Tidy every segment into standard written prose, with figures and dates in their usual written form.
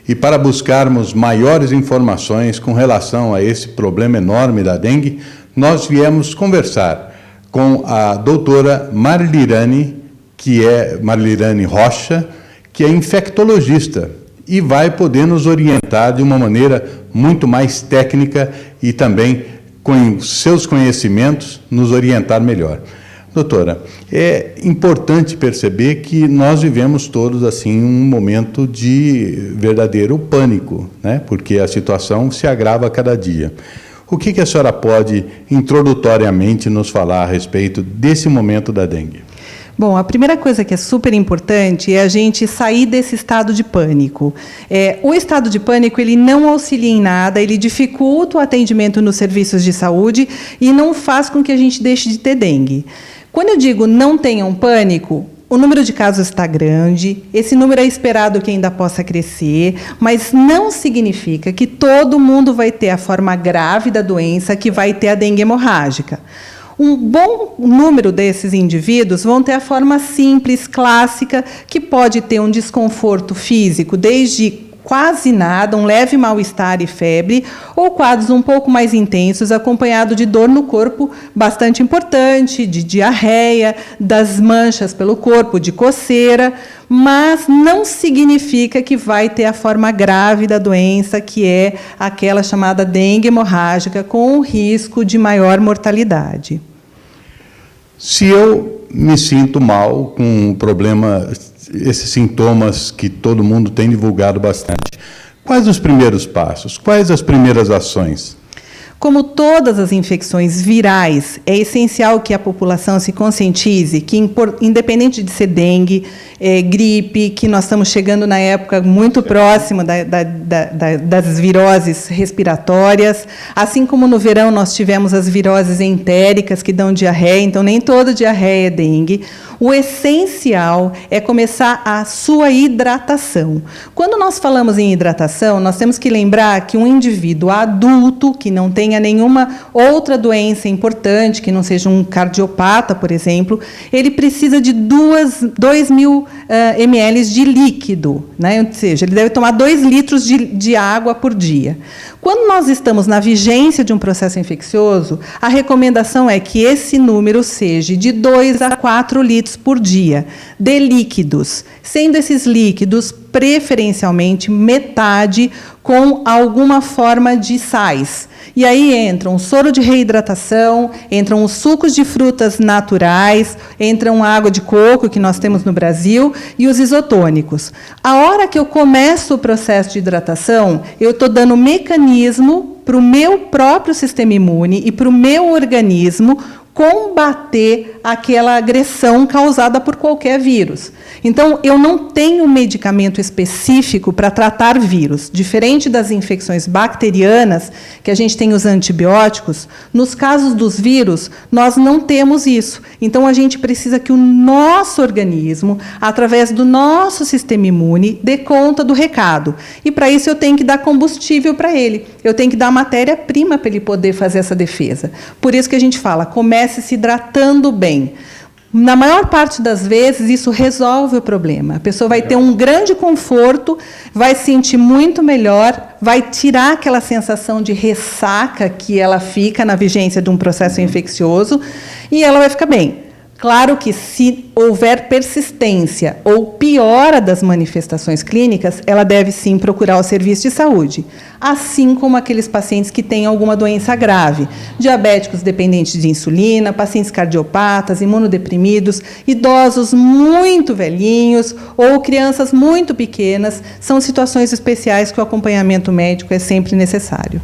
E para buscarmos maiores informações com relação a esse problema enorme da dengue, nós viemos conversar com a doutora Marilirane Rocha, que é infectologista, e vai poder nos orientar de uma maneira muito mais técnica e também, com seus conhecimentos, nos orientar melhor. Doutora, é importante perceber que nós vivemos todos assim um momento de verdadeiro pânico, né? Porque a situação se agrava a cada dia. O que a senhora pode, introdutoriamente, nos falar a respeito desse momento da dengue? Bom, a primeira coisa que é super importante é a gente sair desse estado de pânico. O estado de pânico, ele não auxilia em nada, ele dificulta o atendimento nos serviços de saúde e não faz com que a gente deixe de ter dengue. Quando eu digo não tenham pânico, o número de casos está grande, esse número é esperado que ainda possa crescer, mas não significa que todo mundo vai ter a forma grave da doença, que vai ter a dengue hemorrágica. Um bom número desses indivíduos vão ter a forma simples, clássica, que pode ter um desconforto físico, desde quase nada, um leve mal-estar e febre, ou quadros um pouco mais intensos, acompanhado de dor no corpo bastante importante, de diarreia, das manchas pelo corpo, de coceira, mas não significa que vai ter a forma grave da doença, que é aquela chamada dengue hemorrágica, com risco de maior mortalidade. Se eu me sinto mal com um problema, esses sintomas que todo mundo tem divulgado bastante, quais os primeiros passos? Quais as primeiras ações? Como todas as infecções virais, é essencial que a população se conscientize que, independente de ser dengue, gripe, que nós estamos chegando na época muito próxima das viroses respiratórias, assim como no verão nós tivemos as viroses entéricas, que dão diarreia, então nem toda diarreia é dengue. O essencial é começar a sua hidratação. Quando nós falamos em hidratação, nós temos que lembrar que um indivíduo adulto, que não tenha nenhuma outra doença importante, que não seja um cardiopata, por exemplo, ele precisa de 2.000 ml de líquido, né? Ou seja, ele deve tomar 2 litros de água por dia. Quando nós estamos na vigência de um processo infeccioso, a recomendação é que esse número seja de 2 a 4 litros por dia de líquidos, sendo esses líquidos preferencialmente metade com alguma forma de sais. E aí entram o soro de reidratação, entram os sucos de frutas naturais, entram a água de coco, que nós temos no Brasil, e os isotônicos. A hora que eu começo o processo de hidratação, eu estou dando mecanismo para o meu próprio sistema imune e para o meu organismo combater aquela agressão causada por qualquer vírus. Então, eu não tenho medicamento específico para tratar vírus. Diferente das infecções bacterianas, que a gente tem os antibióticos, nos casos dos vírus, nós não temos isso. Então, a gente precisa que o nosso organismo, através do nosso sistema imune, dê conta do recado. E, para isso, eu tenho que dar combustível para ele. Eu tenho que dar matéria-prima para ele poder fazer essa defesa. Por isso que a gente fala, comece se hidratando bem. Na maior parte das vezes, isso resolve o problema. A pessoa vai ter um grande conforto, vai se sentir muito melhor, vai tirar aquela sensação de ressaca que ela fica na vigência de um processo infeccioso e ela vai ficar bem. Claro que, se houver persistência ou piora das manifestações clínicas, ela deve, sim, procurar o serviço de saúde, assim como aqueles pacientes que têm alguma doença grave, diabéticos dependentes de insulina, pacientes cardiopatas, imunodeprimidos, idosos muito velhinhos ou crianças muito pequenas, são situações especiais que o acompanhamento médico é sempre necessário.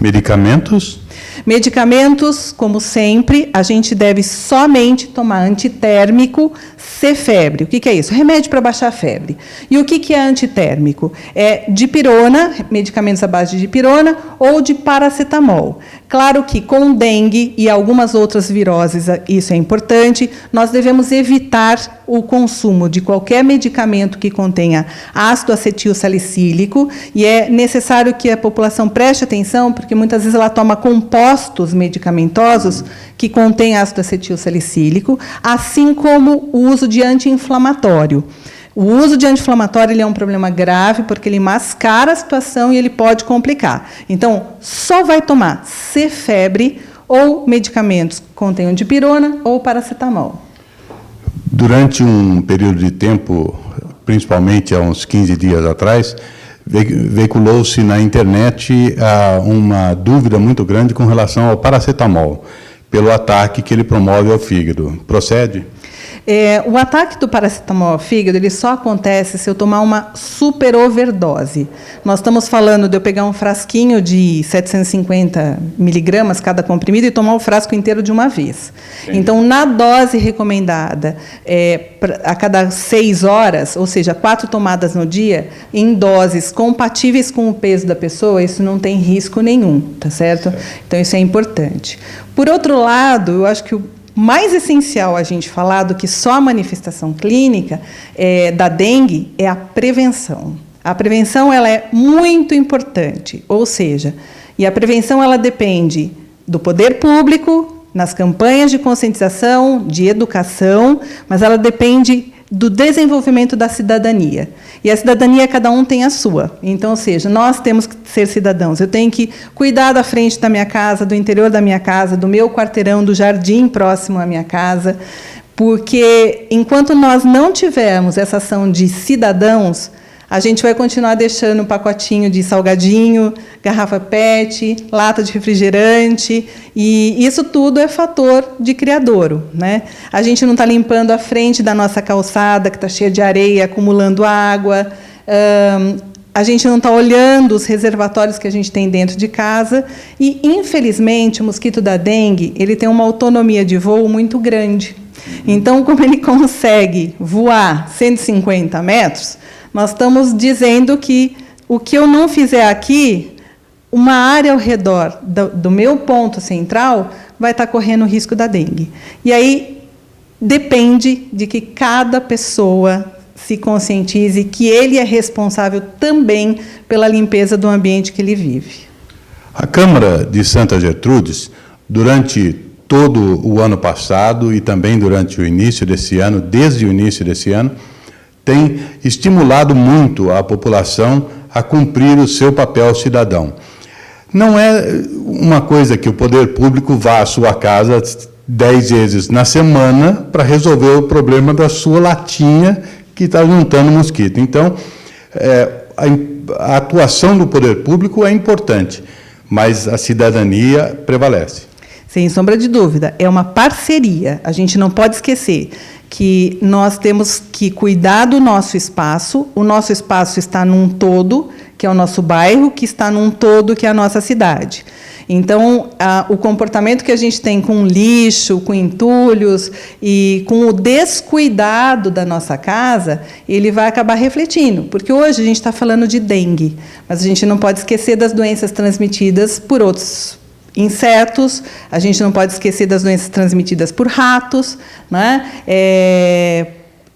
Medicamentos? Medicamentos, como sempre, a gente deve somente tomar antitérmico se febre. O que é isso? Remédio para baixar a febre. E o que é antitérmico? É dipirona, medicamentos à base de dipirona, ou de paracetamol. Claro que com dengue e algumas outras viroses, isso é importante, nós devemos evitar o consumo de qualquer medicamento que contenha ácido acetil salicílico, e é necessário que a população preste atenção, porque muitas vezes ela toma compostos medicamentosos que contêm ácido acetil salicílico, assim como o uso de anti-inflamatório. O uso de anti-inflamatório ele é um problema grave porque ele mascara a situação e ele pode complicar. Então, só vai tomar Cefebre ou medicamentos que contenham dipirona ou paracetamol. Durante um período de tempo, principalmente há uns 15 dias atrás, veiculou-se na internet uma dúvida muito grande com relação ao paracetamol, pelo ataque que ele promove ao fígado. Procede? O ataque do paracetamol ao fígado ele só acontece se eu tomar uma super overdose. Nós estamos falando de eu pegar um frasquinho de 750 miligramas cada comprimido e tomar o frasco inteiro de uma vez. Entendi. Então, na dose recomendada, a cada 6 horas, ou seja, 4 tomadas no dia, em doses compatíveis com o peso da pessoa, isso não tem risco nenhum, tá certo? Então, isso é importante. Por outro lado, eu acho que o mais essencial a gente falar do que só a manifestação clínica da dengue é a prevenção. A prevenção ela é muito importante, ou seja, e a prevenção ela depende do poder público, nas campanhas de conscientização, de educação, mas ela depende do desenvolvimento da cidadania. E a cidadania, cada um tem a sua. Então, ou seja, nós temos que ser cidadãos. Eu tenho que cuidar da frente da minha casa, do interior da minha casa, do meu quarteirão, do jardim próximo à minha casa, porque enquanto nós não tivermos essa ação de cidadãos, a gente vai continuar deixando um pacotinho de salgadinho, garrafa PET, lata de refrigerante, e isso tudo é fator de criadouro, né? A gente não está limpando a frente da nossa calçada, que está cheia de areia, acumulando água, a gente não está olhando os reservatórios que a gente tem dentro de casa, e, infelizmente, o mosquito da dengue ele tem uma autonomia de voo muito grande. Então, como ele consegue voar 150 metros, nós estamos dizendo que o que eu não fizer aqui, uma área ao redor do meu ponto central vai estar correndo o risco da dengue. E aí depende de que cada pessoa se conscientize que ele é responsável também pela limpeza do ambiente que ele vive. A Câmara de Santa Gertrudes, durante todo o ano passado e também durante o início desse ano, desde o início desse ano, tem estimulado muito a população a cumprir o seu papel cidadão. Não é uma coisa que o poder público vá à sua casa 10 vezes na semana para resolver o problema da sua latinha que está juntando mosquito. Então, a atuação do poder público é importante, mas a cidadania prevalece. Sem sombra de dúvida, é uma parceria. A gente não pode esquecer que nós temos que cuidar do nosso espaço. O nosso espaço está num todo, que é o nosso bairro, que está num todo, que é a nossa cidade. Então, o comportamento que a gente tem com lixo, com entulhos e com o descuidado da nossa casa, ele vai acabar refletindo. Porque hoje a gente está falando de dengue, mas a gente não pode esquecer das doenças transmitidas por outros insetos, a gente não pode esquecer das doenças transmitidas por ratos, né?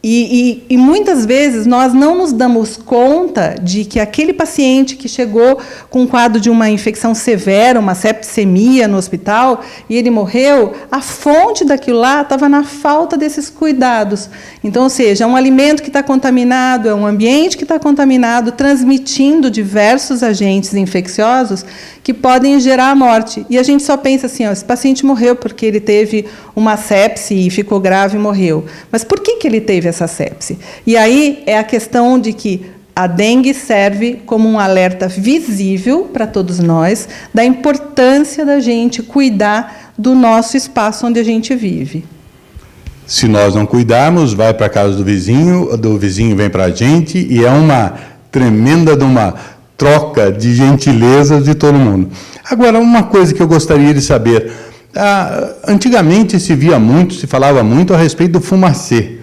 E muitas vezes nós não nos damos conta de que aquele paciente que chegou com um quadro de uma infecção severa, uma septicemia no hospital, e ele morreu, a fonte daquilo lá estava na falta desses cuidados. Então, ou seja, é um alimento que está contaminado, é um ambiente que está contaminado, transmitindo diversos agentes infecciosos que podem gerar a morte. E a gente só pensa assim, esse paciente morreu porque ele teve uma sepse e ficou grave e morreu. Mas por que ele teve essa sepse? E aí é a questão de que a dengue serve como um alerta visível para todos nós da importância da gente cuidar do nosso espaço onde a gente vive. Se nós não cuidarmos, vai para a casa do vizinho vem para a gente, e é uma tremenda de uma troca de gentilezas de todo mundo. Agora, uma coisa que eu gostaria de saber. Antigamente se falava muito a respeito do fumacê.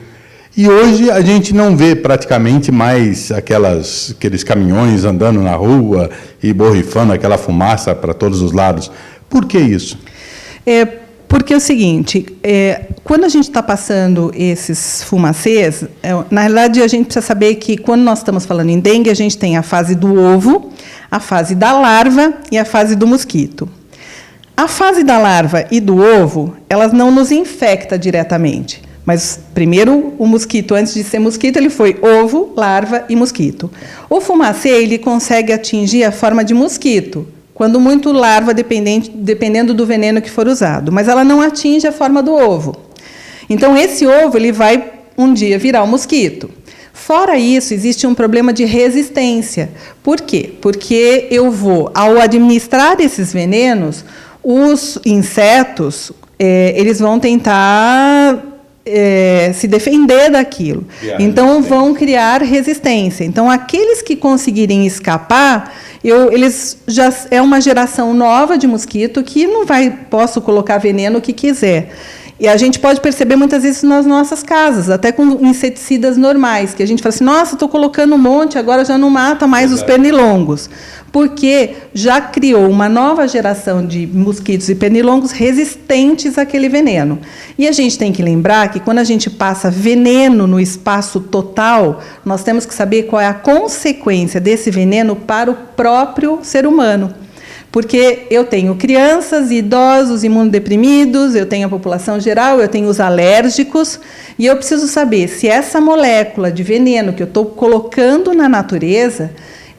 E hoje a gente não vê praticamente mais aqueles caminhões andando na rua e borrifando aquela fumaça para todos os lados. Por que isso? Porque é o seguinte, quando a gente está passando esses fumacês, na realidade a gente precisa saber que quando nós estamos falando em dengue, a gente tem a fase do ovo, a fase da larva e a fase do mosquito. A fase da larva e do ovo, elas não nos infectam diretamente, Mas, primeiro, o mosquito, antes de ser mosquito, ele foi ovo, larva e mosquito. O fumacê, ele consegue atingir a forma de mosquito, quando muito larva, dependendo do veneno que for usado. Mas ela não atinge a forma do ovo. Então, esse ovo ele vai, um dia, virar um mosquito. Fora isso, existe um problema de resistência. Por quê? Porque eu vou, ao administrar esses venenos, os insetos, eles vão tentar se defender daquilo. Então, vão criar resistência. Então, aqueles que conseguirem escapar, eles já é uma geração nova de mosquito que não posso colocar veneno o que quiser. E a gente pode perceber muitas vezes nas nossas casas, até com inseticidas normais, que a gente fala assim, nossa, estou colocando um monte, agora já não mata mais os pernilongos. Porque já criou uma nova geração de mosquitos e pernilongos resistentes àquele veneno. E a gente tem que lembrar que quando a gente passa veneno no espaço total, nós temos que saber qual é a consequência desse veneno para o próprio ser humano. Porque eu tenho crianças, idosos, imunodeprimidos, eu tenho a população geral, eu tenho os alérgicos, e eu preciso saber se essa molécula de veneno que eu estou colocando na natureza,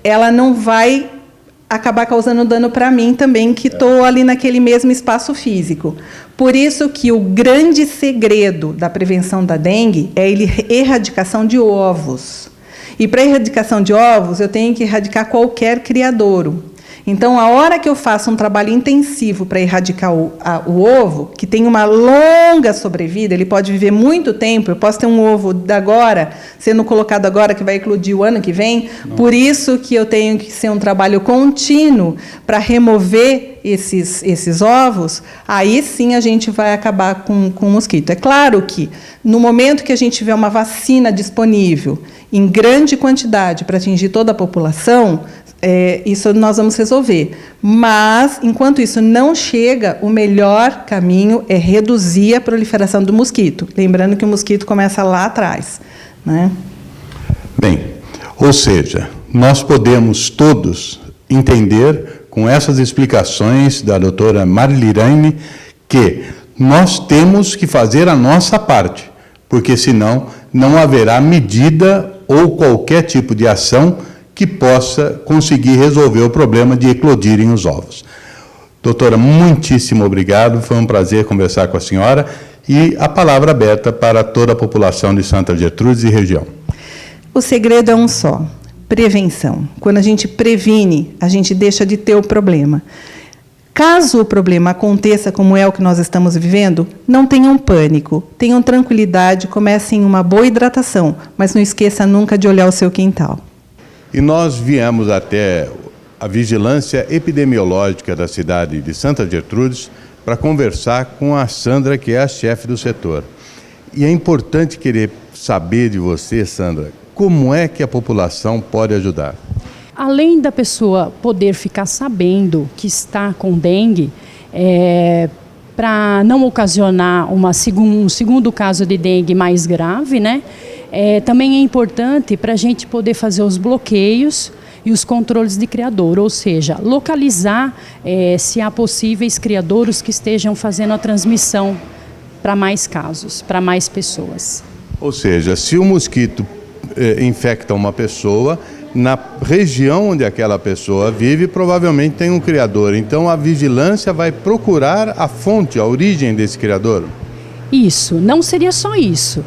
ela não vai acabar causando dano para mim também, que estou ali naquele mesmo espaço físico. Por isso que o grande segredo da prevenção da dengue é a erradicação de ovos. E para a erradicação de ovos, eu tenho que erradicar qualquer criadouro. Então, a hora que eu faço um trabalho intensivo para erradicar o ovo, que tem uma longa sobrevida, ele pode viver muito tempo, eu posso ter um ovo agora, sendo colocado agora, que vai eclodir o ano que vem, por isso que eu tenho que ser um trabalho contínuo para remover esses ovos, aí sim a gente vai acabar com o mosquito. É claro que, no momento que a gente tiver uma vacina disponível, em grande quantidade, para atingir toda a população, isso nós vamos resolver. Mas, enquanto isso não chega, o melhor caminho é reduzir a proliferação do mosquito. Lembrando que o mosquito começa lá atrás, né? Bem, ou seja, nós podemos todos entender, com essas explicações da doutora Marilirane, que nós temos que fazer a nossa parte, porque senão não haverá medida ou qualquer tipo de ação que possa conseguir resolver o problema de eclodirem os ovos. Doutora, muitíssimo obrigado, foi um prazer conversar com a senhora e a palavra aberta para toda a população de Santa Gertrudes e região. O segredo é um só, prevenção. Quando a gente previne, a gente deixa de ter o problema. Caso o problema aconteça como é o que nós estamos vivendo, não tenham pânico, tenham tranquilidade, comecem uma boa hidratação, mas não esqueça nunca de olhar o seu quintal. E nós viemos até a vigilância epidemiológica da cidade de Santa Gertrudes para conversar com a Sandra, que é a chefe do setor. E é importante querer saber de você, Sandra, como é que a população pode ajudar? Além da pessoa poder ficar sabendo que está com dengue, para não ocasionar um segundo caso de dengue mais grave, né? Também é importante para a gente poder fazer os bloqueios e os controles de criador, ou seja, localizar se há possíveis criadouros que estejam fazendo a transmissão para mais casos, para mais pessoas. Ou seja, se o mosquito infecta uma pessoa, na região onde aquela pessoa vive, provavelmente tem um criador. Então, a vigilância vai procurar a fonte, a origem desse criador? Isso, não seria só isso.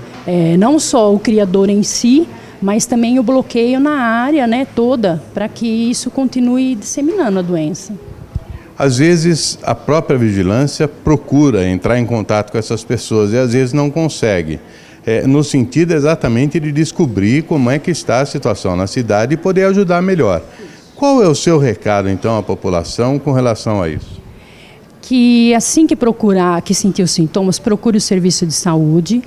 Não só o criador em si, mas também o bloqueio na área, né, toda, para que isso continue disseminando a doença. Às vezes, a própria vigilância procura entrar em contato com essas pessoas e às vezes não consegue, no sentido exatamente de descobrir como é que está a situação na cidade e poder ajudar melhor. Qual é o seu recado, então, à população com relação a isso? Que assim que sentir os sintomas, procure o serviço de saúde,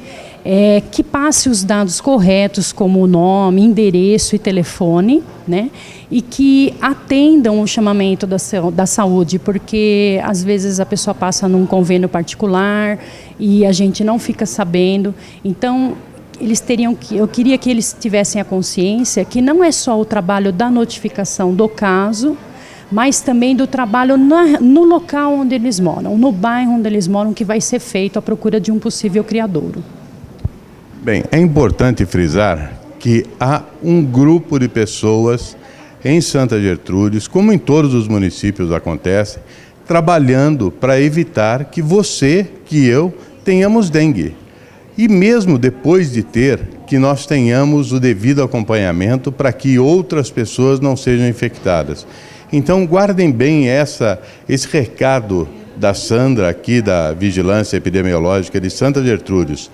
que passe os dados corretos, como o nome, endereço e telefone, né? E que atendam o chamamento da saúde, porque às vezes a pessoa passa num convênio particular e a gente não fica sabendo. Então, eu queria que eles tivessem a consciência que não é só o trabalho da notificação do caso, mas também do trabalho no local onde eles moram, no bairro onde eles moram, que vai ser feito a procura de um possível criadouro. Bem, é importante frisar que há um grupo de pessoas em Santa Gertrudes, como em todos os municípios acontece, trabalhando para evitar que você, que eu, tenhamos dengue. E mesmo depois de ter, que nós tenhamos o devido acompanhamento para que outras pessoas não sejam infectadas. Então, guardem bem esse recado da Sandra, aqui da Vigilância Epidemiológica de Santa Gertrudes.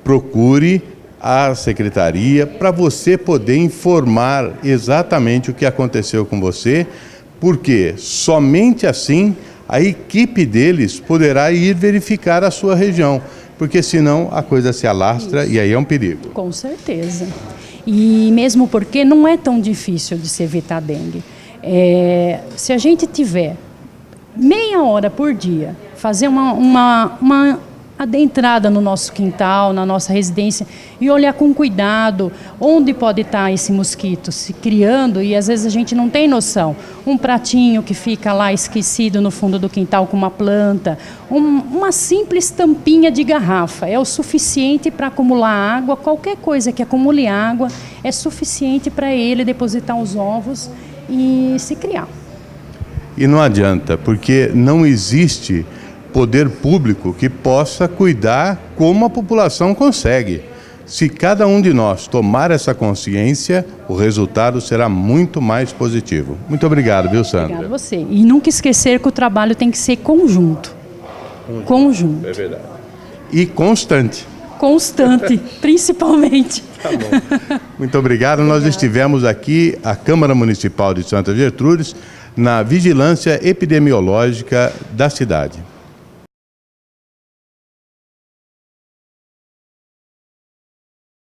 Procure a secretaria para você poder informar exatamente o que aconteceu com você, porque somente assim a equipe deles poderá ir verificar a sua região, porque senão a coisa se alastra e aí é um perigo. Com certeza. E mesmo porque não é tão difícil de se evitar dengue. Se a gente tiver meia hora por dia, fazer uma adentrada no nosso quintal, na nossa residência, e olhar com cuidado onde pode estar esse mosquito se criando, e às vezes a gente não tem noção. Um pratinho que fica lá esquecido no fundo do quintal com uma planta, uma simples tampinha de garrafa é o suficiente para acumular água. Qualquer coisa que acumule água é suficiente para ele depositar os ovos e se criar. E não adianta, porque não existe poder público que possa cuidar como a população consegue. Se cada um de nós tomar essa consciência, o resultado será muito mais positivo. Muito obrigado, viu, Sandra? Obrigado a você. E nunca esquecer que o trabalho tem que ser conjunto. Conjunto. É verdade. E constante. Constante, principalmente. Tá bom. Muito obrigado. Nós estivemos aqui, a Câmara Municipal de Santa Gertrudes, na vigilância epidemiológica da cidade.